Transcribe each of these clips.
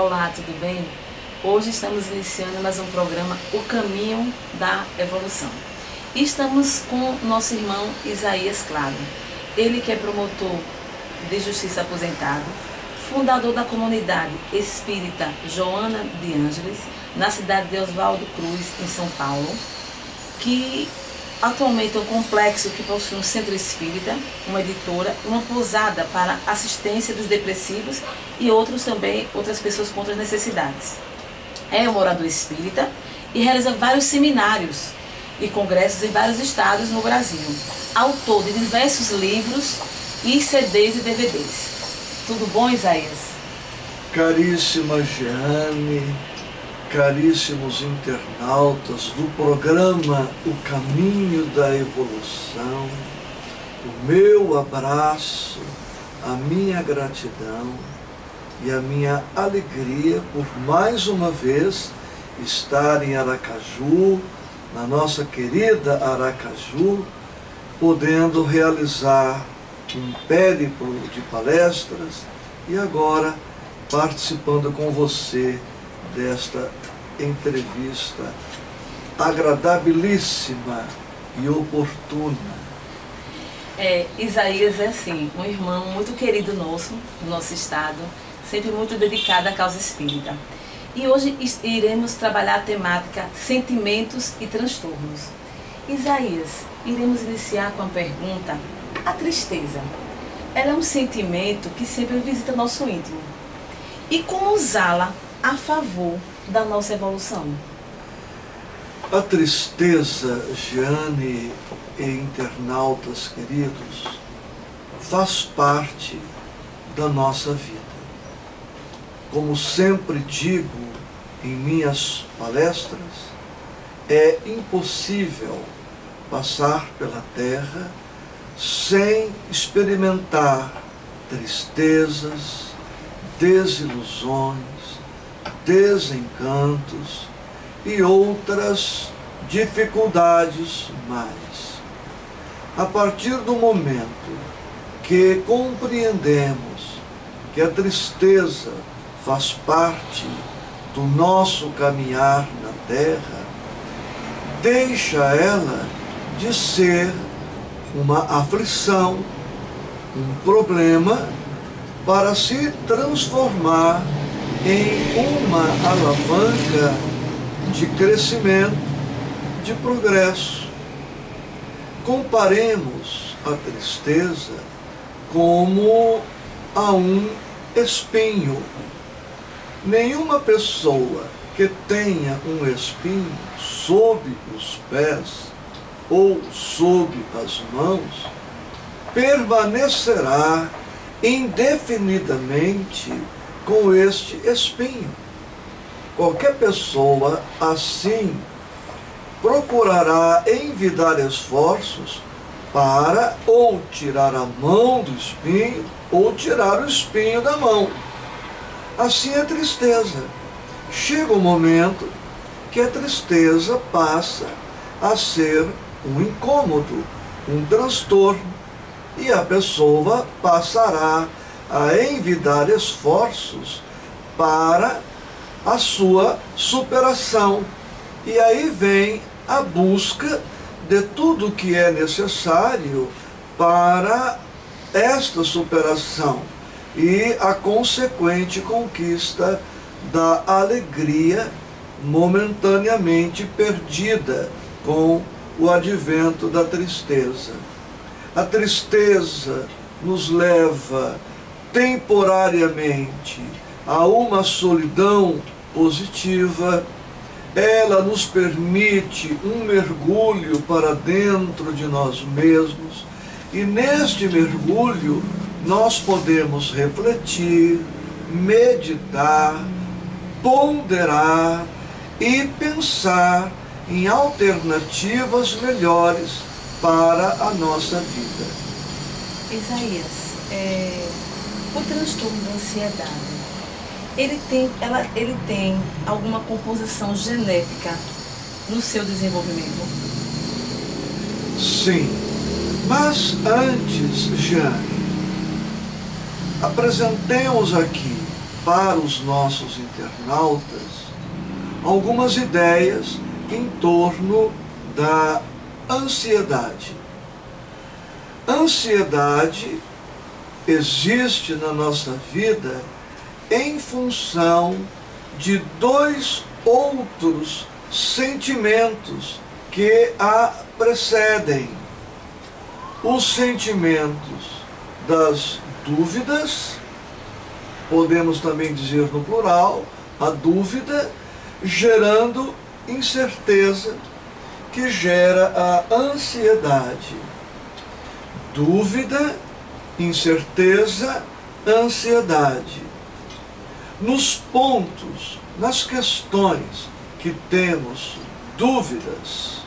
Olá, tudo bem? Hoje estamos iniciando mais um programa, O Caminho da Evolução. E estamos com nosso irmão Isaías Claro. Ele que é promotor de justiça aposentado, fundador da comunidade espírita Joana de Ângeles, na cidade de Oswaldo Cruz, em São Paulo, que atualmente é um complexo que possui um centro espírita, uma editora, uma pousada para assistência dos depressivos e outras pessoas com outras necessidades. É um morador espírita e realiza vários seminários e congressos em vários estados no Brasil. Autor de diversos livros e CDs e DVDs. Tudo bom, Isaías? Caríssima Jeane, caríssimos internautas do programa O Caminho da Evolução, o meu abraço, a minha gratidão e a minha alegria por mais uma vez estar em Aracaju, na nossa querida Aracaju, podendo realizar um périplo de palestras e agora participando com você desta entrevista agradabilíssima e oportuna. Isaías é assim, um irmão muito querido nosso, do nosso estado, sempre muito dedicado à causa espírita. E hoje iremos trabalhar a temática sentimentos e transtornos. Isaías, iremos iniciar com a pergunta: a tristeza, ela é um sentimento que sempre visita nosso íntimo. E como usá-la a favor da nossa evolução? A tristeza, Jeane e internautas queridos, faz parte da nossa vida. Como sempre digo em minhas palestras, é impossível passar pela Terra sem experimentar tristezas, desilusões, desencantos e outras dificuldades mais. A partir do momento que compreendemos que a tristeza faz parte do nosso caminhar na Terra, deixa ela de ser uma aflição, um problema, para se transformar em uma alavanca de crescimento, de progresso. Comparemos a tristeza como a um espinho. Nenhuma pessoa que tenha um espinho sob os pés ou sob as mãos permanecerá indefinidamente com este espinho. Qualquer pessoa assim procurará envidar esforços para ou tirar a mão do espinho ou tirar o espinho da mão. Assim é a tristeza. Chega um momento que a tristeza passa a ser um incômodo, um transtorno, e a pessoa passará a envidar esforços para a sua superação. E aí vem a busca de tudo que é necessário para esta superação e a consequente conquista da alegria momentaneamente perdida com o advento da tristeza. A tristeza nos leva temporariamente a uma solidão positiva. Ela nos permite um mergulho para dentro de nós mesmos, e neste mergulho nós podemos refletir, meditar, ponderar e pensar em alternativas melhores para a nossa vida. Isaías, o transtorno da ansiedade, ele tem alguma composição genética no seu desenvolvimento? Sim, mas antes, Jeane, apresentemos aqui para os nossos internautas algumas ideias em torno da ansiedade. Ansiedade existe na nossa vida em função de dois outros sentimentos que a precedem. Os sentimentos das dúvidas, podemos também dizer no plural, a dúvida gerando incerteza, que gera a ansiedade. Dúvida, incerteza, ansiedade. Nos pontos, nas questões que temos dúvidas,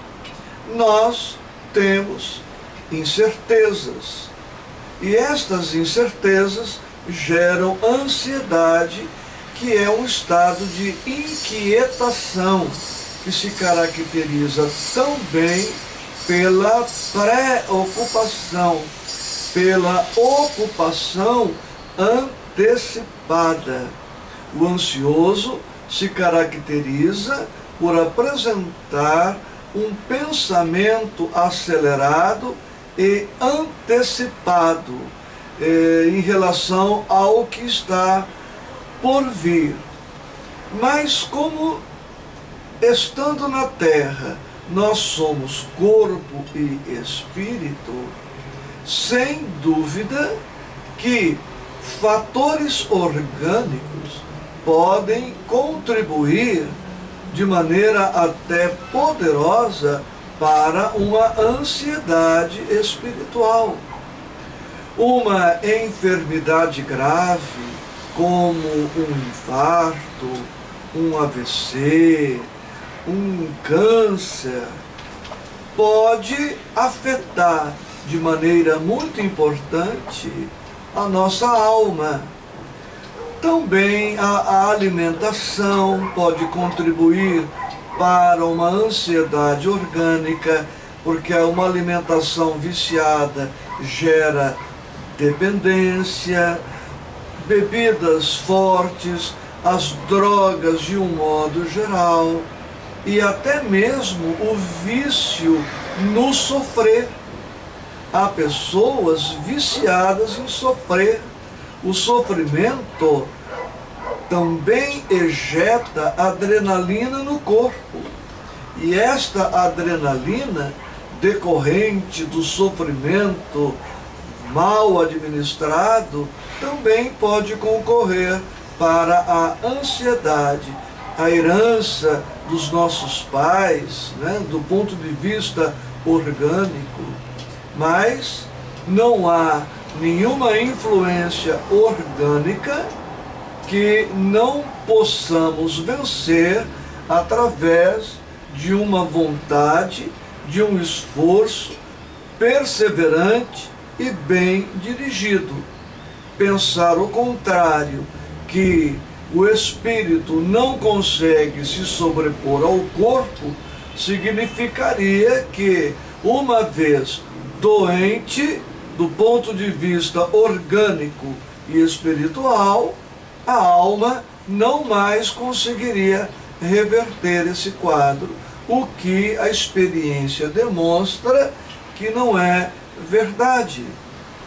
nós temos incertezas. E estas incertezas geram ansiedade, que é um estado de inquietação, que se caracteriza também pela preocupação, pela ocupação antecipada. O ansioso se caracteriza por apresentar um pensamento acelerado e antecipado em relação ao que está por vir. Mas como, estando na Terra, nós somos corpo e espírito, sem dúvida que fatores orgânicos podem contribuir de maneira até poderosa para uma ansiedade espiritual. Uma enfermidade grave, como um infarto, um AVC, um câncer, pode afetar de maneira muito importante a nossa alma. Também a alimentação pode contribuir para uma ansiedade orgânica, porque uma alimentação viciada gera dependência, bebidas fortes, as drogas de um modo geral, e até mesmo o vício no sofrer. Há pessoas viciadas em sofrer. O sofrimento também ejeta adrenalina no corpo. E esta adrenalina, decorrente do sofrimento mal administrado, também pode concorrer para a ansiedade. A herança dos nossos pais, do ponto de vista orgânico, mas não há nenhuma influência orgânica que não possamos vencer através de uma vontade, de um esforço perseverante e bem dirigido. Pensar o contrário, que o espírito não consegue se sobrepor ao corpo, significaria que, uma vez doente do ponto de vista orgânico e espiritual, a alma não mais conseguiria reverter esse quadro, o que a experiência demonstra que não é verdade.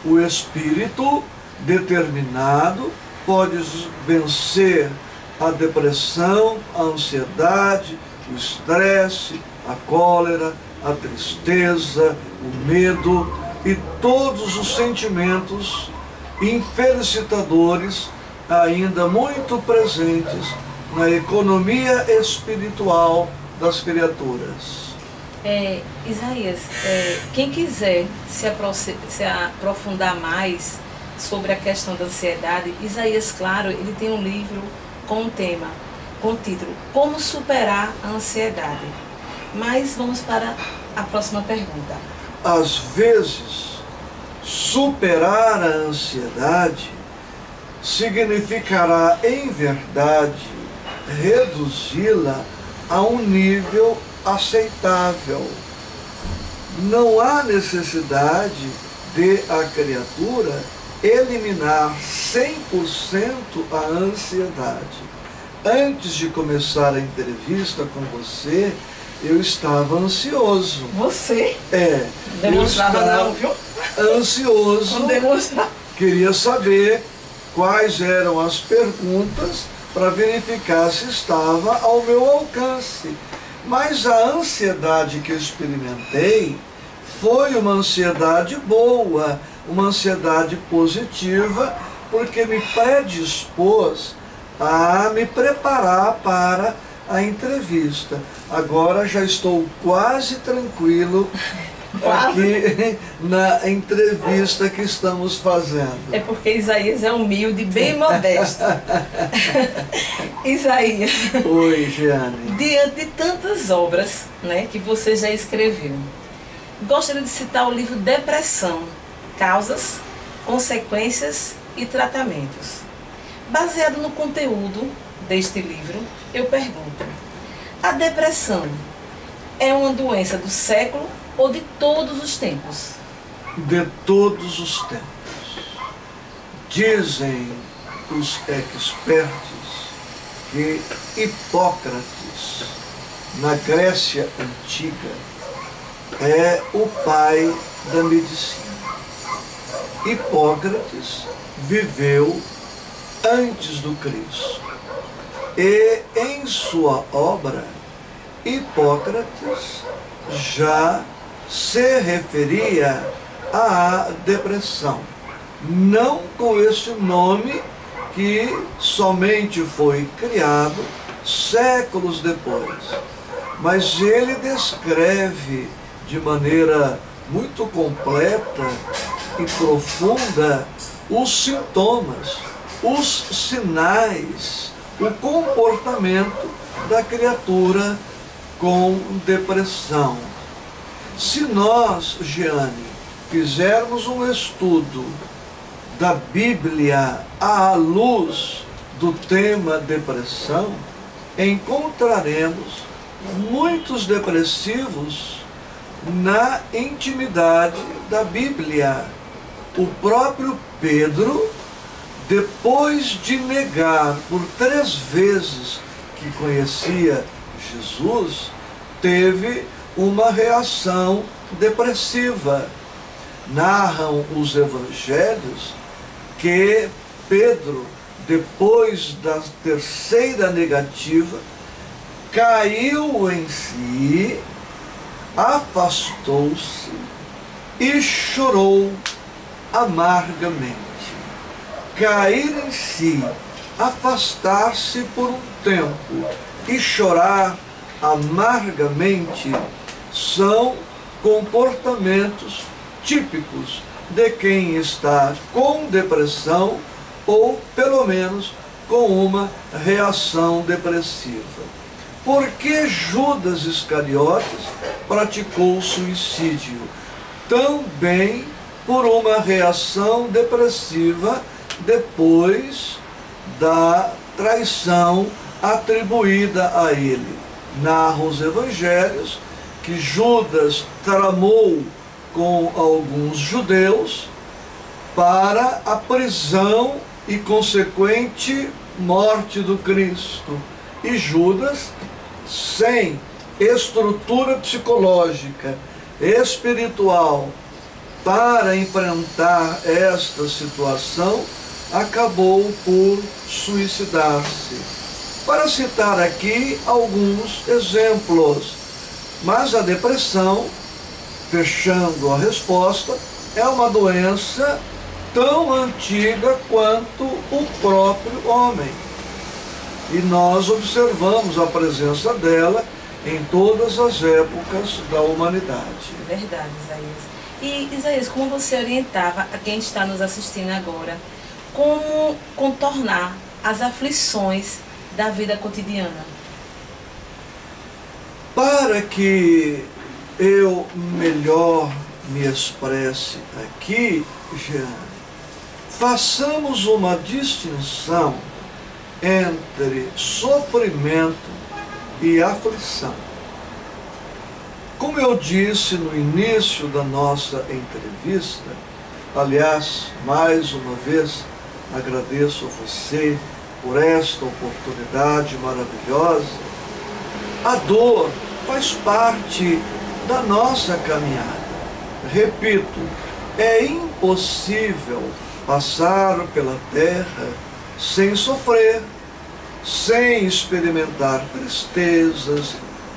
O espírito determinado pode vencer a depressão, a ansiedade, o estresse, a cólera, a tristeza, o medo e todos os sentimentos infelicitadores ainda muito presentes na economia espiritual das criaturas. Isaías, quem quiser se aprofundar mais sobre a questão da ansiedade, Isaías Claro, ele tem um livro com um tema, com o título Como Superar a Ansiedade. Mas vamos para a próxima pergunta. Às vezes, superar a ansiedade significará, em verdade, reduzi-la a um nível aceitável. Não há necessidade de a criatura eliminar 100% a ansiedade. Antes de começar a entrevista com você, eu estava ansioso. Você? É. Demonstrava não, viu? Ansioso. Não demonstrava. Queria saber quais eram as perguntas para verificar se estava ao meu alcance. Mas a ansiedade que eu experimentei foi uma ansiedade boa, uma ansiedade positiva, porque me predispôs a me preparar para a entrevista. Agora já estou quase tranquilo aqui na entrevista que estamos fazendo. É porque Isaías é humilde, bem modesto. Isaías. Oi, Jeane. Diante de tantas obras, né, que você já escreveu, gostaria de citar o livro Depressão, Causas, Consequências e Tratamentos. Baseado no conteúdo deste livro, eu pergunto: a depressão é uma doença do século ou de todos os tempos? De todos os tempos. Dizem os expertos que Hipócrates, na Grécia Antiga, é o pai da medicina. Hipócrates viveu antes do Cristo. E em sua obra, Hipócrates já se referia à depressão. Não com este nome que somente foi criado séculos depois. Mas ele descreve de maneira muito completa e profunda os sintomas, os sinais, o comportamento da criatura com depressão. Se nós, Jeane, fizermos um estudo da Bíblia à luz do tema depressão, encontraremos muitos depressivos na intimidade da Bíblia. O próprio Pedro, depois de negar por 3 vezes que conhecia Jesus, teve uma reação depressiva. Narram os evangelhos que Pedro, depois da 3ª negativa, caiu em si, afastou-se e chorou amargamente. Cair em si, afastar-se por um tempo e chorar amargamente são comportamentos típicos de quem está com depressão ou, pelo menos, com uma reação depressiva. Por que Judas Iscariotes praticou suicídio? Também por uma reação depressiva depois da traição atribuída a ele. Narram os evangelhos que Judas tramou com alguns judeus para a prisão e consequente morte do Cristo. E Judas, sem estrutura psicológica, espiritual, para enfrentar esta situação, acabou por suicidar-se. Para citar aqui alguns exemplos, mas a depressão, fechando a resposta, é uma doença tão antiga quanto o próprio homem. E nós observamos a presença dela em todas as épocas da humanidade. Verdade, Isaías. E, Isaías, como você orientava a quem está nos assistindo agora, como contornar as aflições da vida cotidiana? Para que eu melhor me expresse aqui, Jeane, façamos uma distinção entre sofrimento e aflição. Como eu disse no início da nossa entrevista, Aliás, mais uma vez, agradeço a você por esta oportunidade maravilhosa. A dor faz parte da nossa caminhada. Repito, é impossível passar pela terra sem sofrer, sem experimentar tristezas,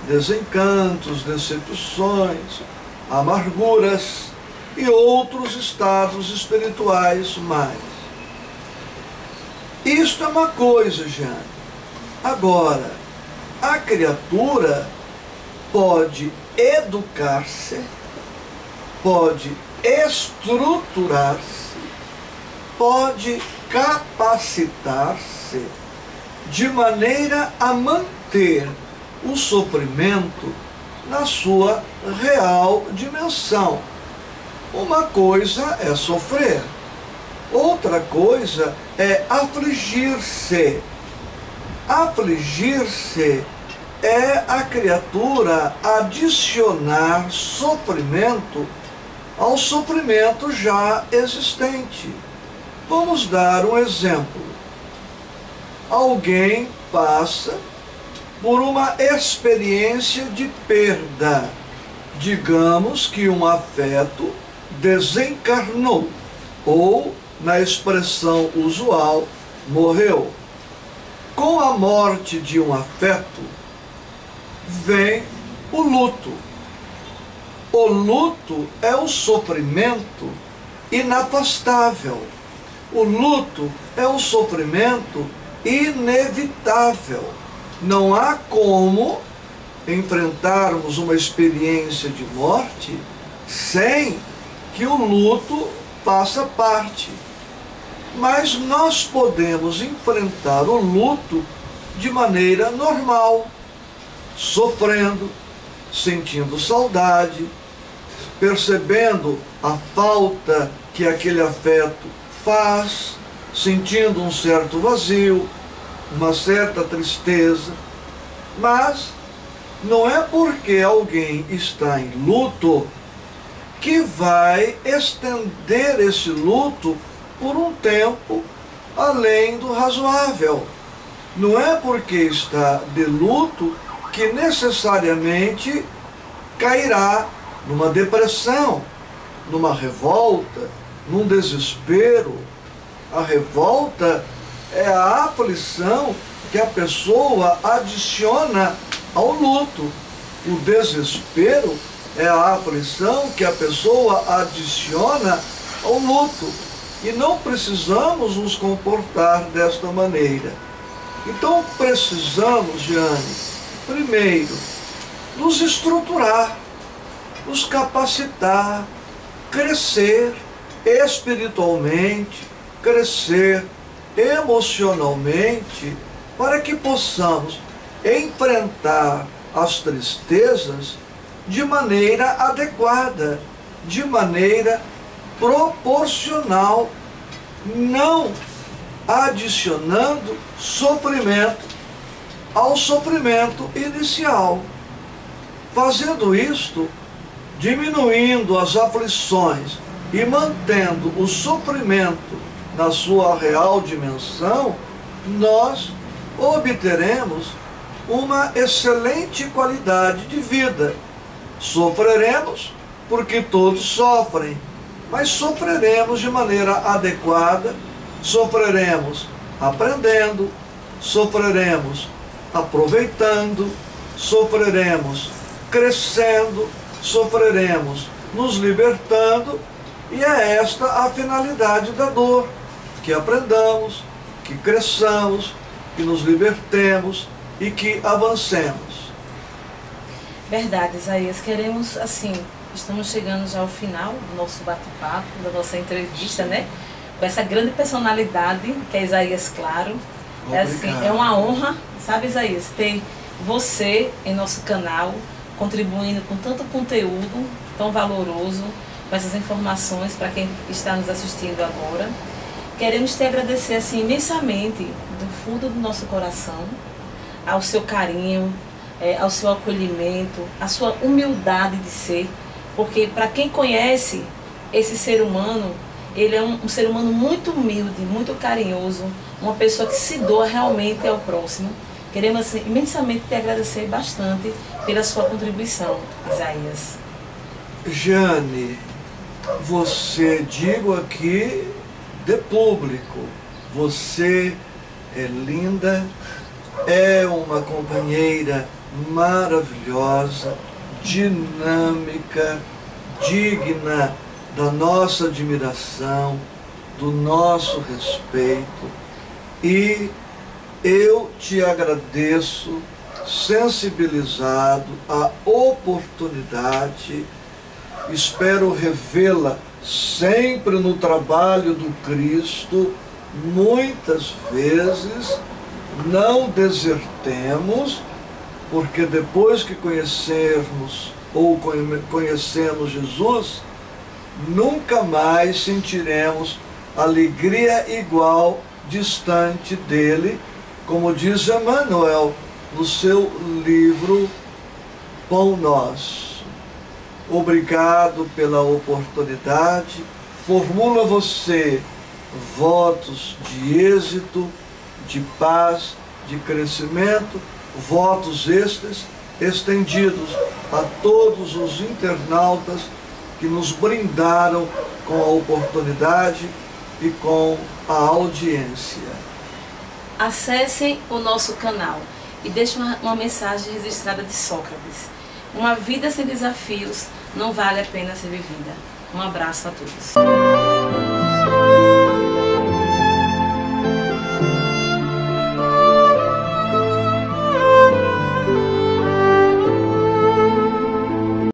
desencantos, decepções, amarguras e outros estados espirituais mais. Isto é uma coisa, Jeane. Agora, a criatura pode educar-se, pode estruturar-se, pode capacitar-se de maneira a manter o sofrimento na sua real dimensão. Uma coisa é sofrer, outra coisa é afligir-se. Afligir-se é a criatura adicionar sofrimento ao sofrimento já existente. Vamos dar um exemplo. Alguém passa por uma experiência de perda. Digamos que um afeto desencarnou, ou, na expressão usual, morreu. Com a morte de um afeto, vem o luto. O luto é o sofrimento inafastável. O luto é o sofrimento inevitável. Não há como enfrentarmos uma experiência de morte sem que o luto faça parte. Mas nós podemos enfrentar o luto de maneira normal, sofrendo, sentindo saudade, percebendo a falta que aquele afeto faz, sentindo um certo vazio, uma certa tristeza. Mas não é porque alguém está em luto que vai estender esse luto por um tempo além do razoável. Não é porque está de luto que necessariamente cairá numa depressão, numa revolta, num desespero. A revolta é a aflição que a pessoa adiciona ao luto. O desespero é a aflição que a pessoa adiciona ao luto. E não precisamos nos comportar desta maneira. Então precisamos, Jeane, primeiro, nos estruturar, nos capacitar, crescer espiritualmente, crescer emocionalmente, para que possamos enfrentar as tristezas de maneira adequada, de maneira proporcional, não adicionando sofrimento ao sofrimento inicial. Fazendo isto, diminuindo as aflições e mantendo o sofrimento na sua real dimensão, nós obteremos uma excelente qualidade de vida. Sofreremos porque todos sofrem, mas sofreremos de maneira adequada, sofreremos aprendendo, sofreremos aproveitando, sofreremos crescendo, sofreremos nos libertando, e é esta a finalidade da dor, que aprendamos, que cresçamos, que nos libertemos e que avancemos. Verdade, Isaías. Queremos, assim, estamos chegando já ao final do nosso bate-papo, da nossa entrevista, né? Com essa grande personalidade que é Isaías Claro. É, assim, é uma honra, sabe, Isaías, ter você em nosso canal, contribuindo com tanto conteúdo tão valoroso, com essas informações para quem está nos assistindo agora. Queremos te agradecer assim, imensamente, do fundo do nosso coração, ao seu carinho, ao seu acolhimento, à sua humildade de ser, porque para quem conhece esse ser humano, Ele é um ser humano muito humilde, muito carinhoso, uma pessoa que se doa realmente ao próximo. Queremos assim, imensamente te agradecer bastante pela sua contribuição, Isaías. Jane, você, digo aqui de público, você é linda, é uma companheira maravilhosa, dinâmica, digna da nossa admiração, do nosso respeito, e eu te agradeço, sensibilizado à oportunidade, espero revê-la sempre no trabalho do Cristo, muitas vezes. Não desertemos, porque depois que conhecermos ou conhecemos Jesus, nunca mais sentiremos alegria igual distante dele, como diz Emmanuel no seu livro Pão Nosso. Obrigado pela oportunidade. Formula você votos de êxito, de paz, de crescimento, votos estes estendidos a todos os internautas que nos brindaram com a oportunidade e com a audiência. Acessem o nosso canal e deixem uma mensagem registrada de Sócrates. Uma vida sem desafios não vale a pena ser vivida. Um abraço a todos.